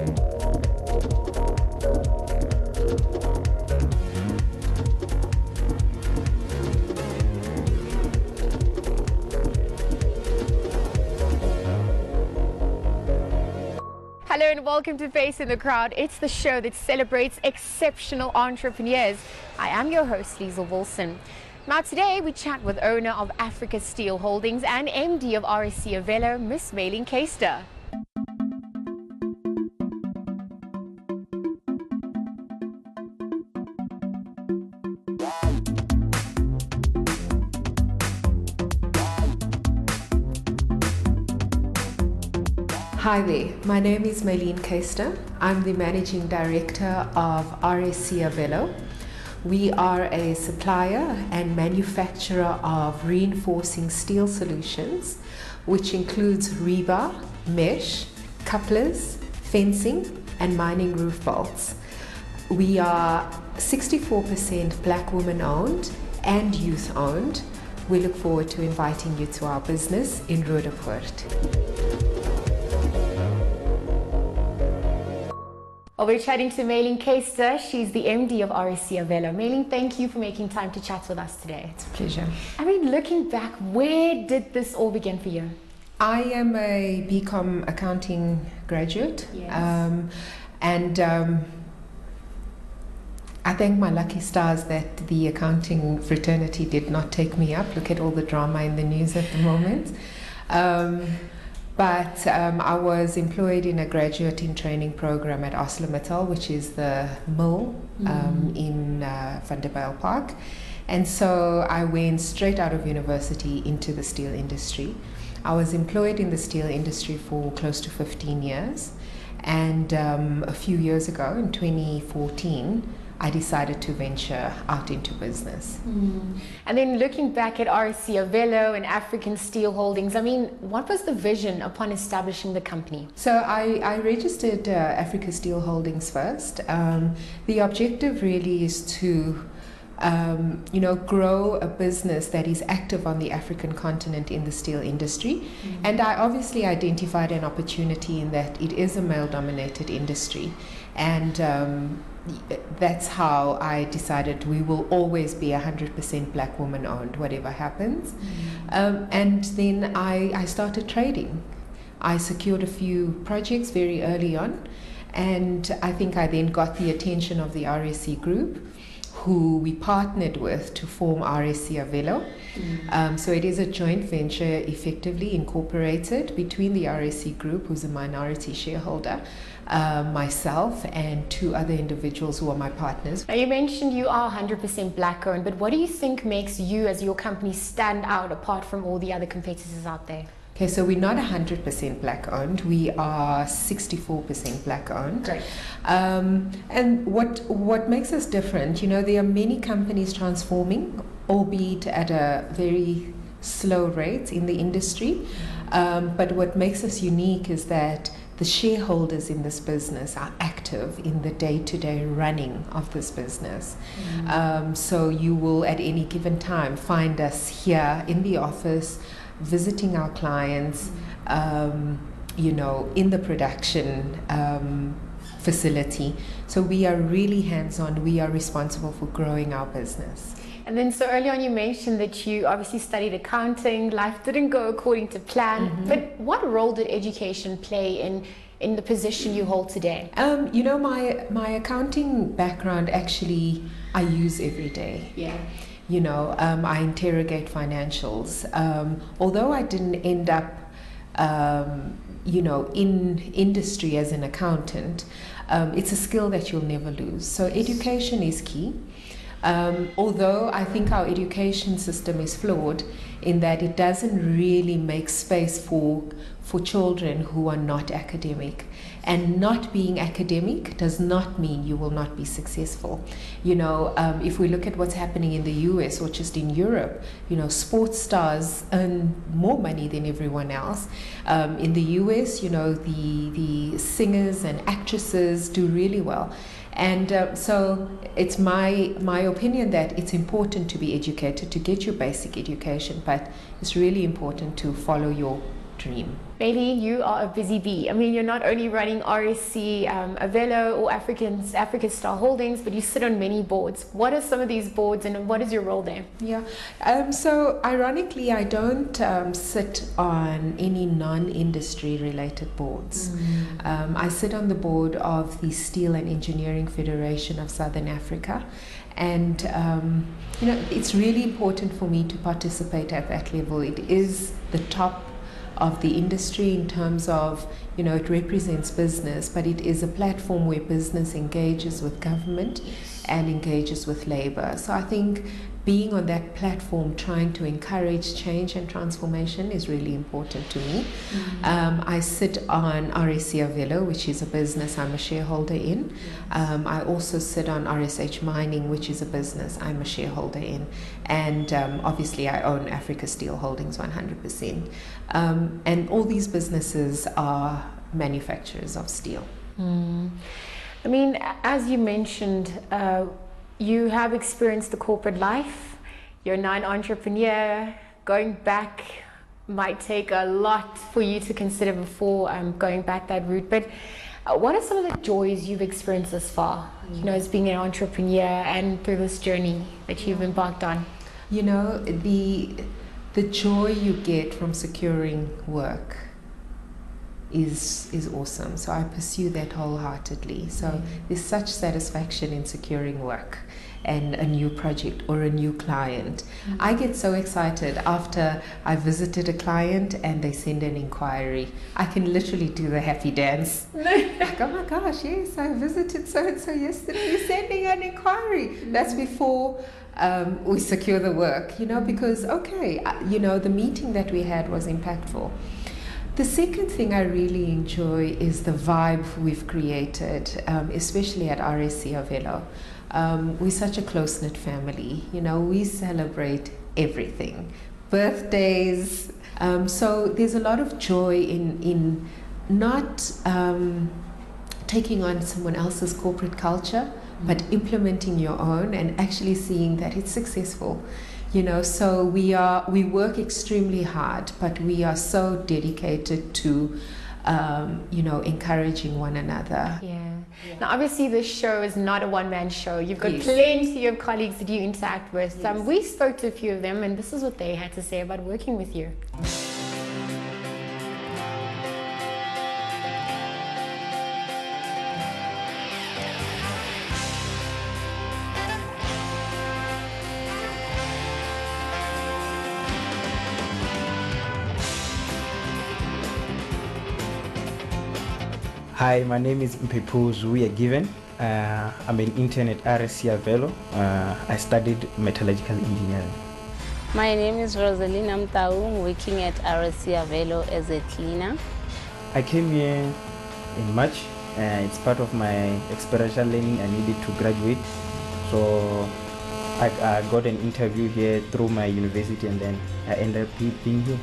Hello and welcome to Face in the Crowd. It's the show that celebrates exceptional entrepreneurs. I am your host, Liesl Wilson. Now today we chat with owner of Africa Steel Holdings and MD of RSC Avello, Miss Mayleen Kyster. Hi there, my name is Mayleen Kyster. I'm the Managing Director of RSC Avello. We are a supplier and manufacturer of reinforcing steel solutions, which includes rebar, mesh, couplers, fencing, and mining roof bolts. We are 64% Black women owned and youth owned. We look forward to inviting you to our business in Roodepoort. Well, we're chatting to Mayleen Kyster. She's the MD of RSC Avello. Mayleen, thank you for making time to chat with us today. It's a pleasure. I mean, looking back, where did this all begin for you? I am a BCom accounting graduate. Yes. I thank my lucky stars that the accounting fraternity did not take me up. Look at all the drama in the news at the moment. But I was employed in a graduate in training program at ArcelorMittal, which is the mill in Vanderbijlpark. And so I went straight out of university into the steel industry. I was employed in the steel industry for close to 15 years. And a few years ago, in 2014, I decided to venture out into business. And then looking back at RSC Avello and African Steel Holdings, I mean, what was the vision upon establishing the company? So I registered Africa Steel Holdings first. The objective really is to grow a business that is active on the African continent in the steel industry. And I obviously identified an opportunity in that it is a male-dominated industry. And that's how I decided we will always be 100% Black woman owned, whatever happens. And then I started trading. I secured a few projects very early on, and I think I then got the attention of the RSC group, who we partnered with to form RSC Avello. So it is a joint venture effectively incorporated between the RSC group, who's a minority shareholder, myself and two other individuals who are my partners. Now you mentioned you are 100% Black owned, but what do you think makes you as your company stand out apart from all the other competitors out there? Okay, so we're not 100% Black owned. We are 64% Black owned. Great. And what makes us different, there are many companies transforming, albeit at a very slow rate in the industry. But what makes us unique is that the shareholders in this business are active in the day-to-day running of this business. So you will at any given time find us here in the office, visiting our clients, in the production facility. So we are really hands-on. We are responsible for growing our business. And then so early on you mentioned that you obviously studied accounting. Life didn't go according to plan. But what role did education play in the position you hold today? My accounting background actually I use every day. Yeah. I interrogate financials. Although I didn't end up, in industry as an accountant, it's a skill that you'll never lose. So education is key. Although I think our education system is flawed in that it doesn't really make space for children who are not academic. And not being academic does not mean you will not be successful. If we look at what's happening in the US or just in Europe, sports stars earn more money than everyone else. In the US, the singers and actresses do really well. And so it's my opinion that it's important to be educated, to get your basic education, but it's really important to follow your dream. Mayleen, you are a busy bee. I mean, you're not only running RSC, Avelo, or Africa Star Holdings, but you sit on many boards. What are some of these boards and what is your role there? Yeah, so ironically, I don't sit on any non-industry related boards. I sit on the board of the Steel and Engineering Federation of Southern Africa. And, it's really important for me to participate at that level. It is the top of the industry in terms of, it represents business, but it is a platform where business engages with government and engages with labor. So I think being on that platform, trying to encourage change and transformation is really important to me. I sit on RSC Avelo, which is a business I'm a shareholder in. I also sit on RSH Mining, which is a business I'm a shareholder in. And obviously I own Africa Steel Holdings 100%. And all these businesses are manufacturers of steel. I mean, as you mentioned, you have experienced the corporate life. You're now an entrepreneur. Going back might take a lot for you to consider before going back that route. But what are some of the joys you've experienced thus far, as being an entrepreneur and through this journey that you've embarked on? The joy you get from securing work is awesome. So I pursue that wholeheartedly. So there's such satisfaction in securing work and a new project or a new client. I get so excited after I visited a client and they send an inquiry. I can literally do the happy dance. Like, oh my gosh, yes, I visited so-and-so yesterday. You're sending an inquiry. That's before we secure the work, because, the meeting that we had was impactful. The second thing I really enjoy is the vibe we've created, especially at RSC Avelo. We're such a close-knit family. We celebrate everything, birthdays. So there's a lot of joy in not taking on someone else's corporate culture, but implementing your own and actually seeing that it's successful. So we work extremely hard, but we are so dedicated to, encouraging one another. Yeah. Now, obviously, this show is not a one-man show. You've got plenty of colleagues that you interact with. We spoke to a few of them, and this is what they had to say about working with you. Hi, my name is Mpepu Zuya Given. I'm an intern at RSC Avelo. I studied metallurgical engineering. My name is Rosalina Mtau, working at RSC Avelo as a cleaner. I came here in March. It's part of my experiential learning I needed to graduate. So I got an interview here through my university and then I ended up being here.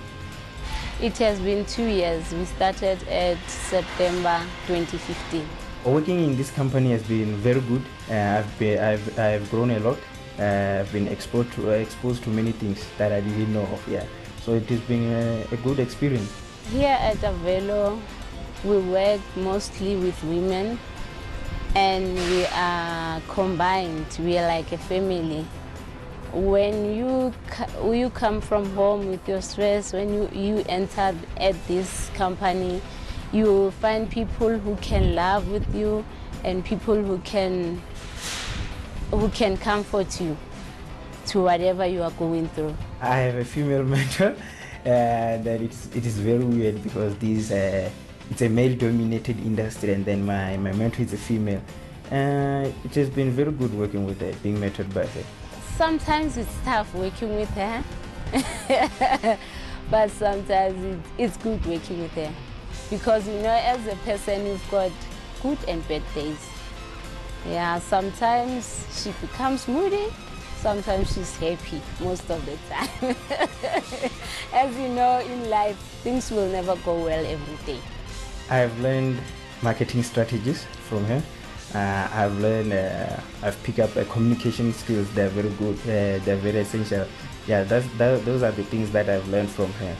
It has been 2 years. We started at September 2015. Working in this company has been very good. I've grown a lot. I've been exposed to many things that I didn't know of. Yeah, so it has been a good experience. Here at Avelo, we work mostly with women, and we are combined. We are like a family. When you come from home with your stress, when you enter at this company, you find people who can laugh with you and people who can comfort you to whatever you are going through. I have a female mentor, and it is very weird because it's a male-dominated industry, and then my mentor is a female. It has been very good working with her, being mentored by her. Sometimes it's tough working with her, but sometimes it's good working with her. Because, as a person, you've got good and bad days. Yeah, sometimes she becomes moody, sometimes she's happy, most of the time. As you know, in life, things will never go well every day. I've learned marketing strategies from her. I've picked up communication skills. They're very good. They're very essential. Yeah, those are the things that I've learned from her.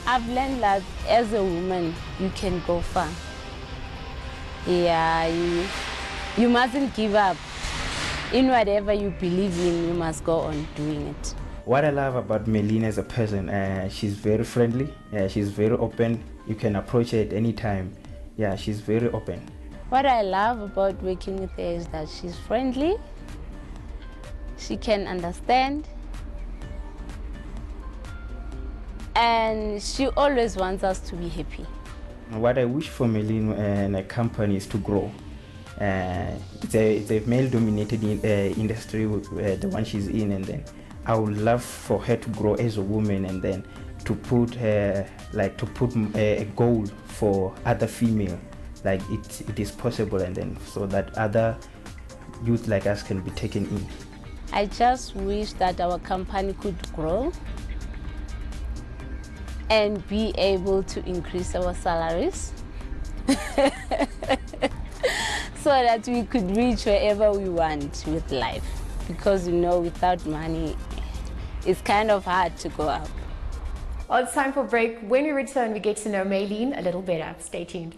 I've learned that as a woman, you can go far. Yeah, you mustn't give up. In whatever you believe in, you must go on doing it. What I love about Mayleen as a person, she's very friendly, she's very open. You can approach her at any time. Yeah, she's very open. What I love about working with her is that she's friendly, she can understand, and she always wants us to be happy. What I wish for Mayleen and a company is to grow. It's a male-dominated industry, the one she's in, and then I would love for her to grow as a woman, and then to put a goal for other female, like it is possible, and then so that other youth like us can be taken in. I just wish that our company could grow and be able to increase our salaries so that we could reach wherever we want with life. Because without money, it's kind of hard to go up. Well, it's time for a break. When we return, we get to know Mayleen a little better. Stay tuned.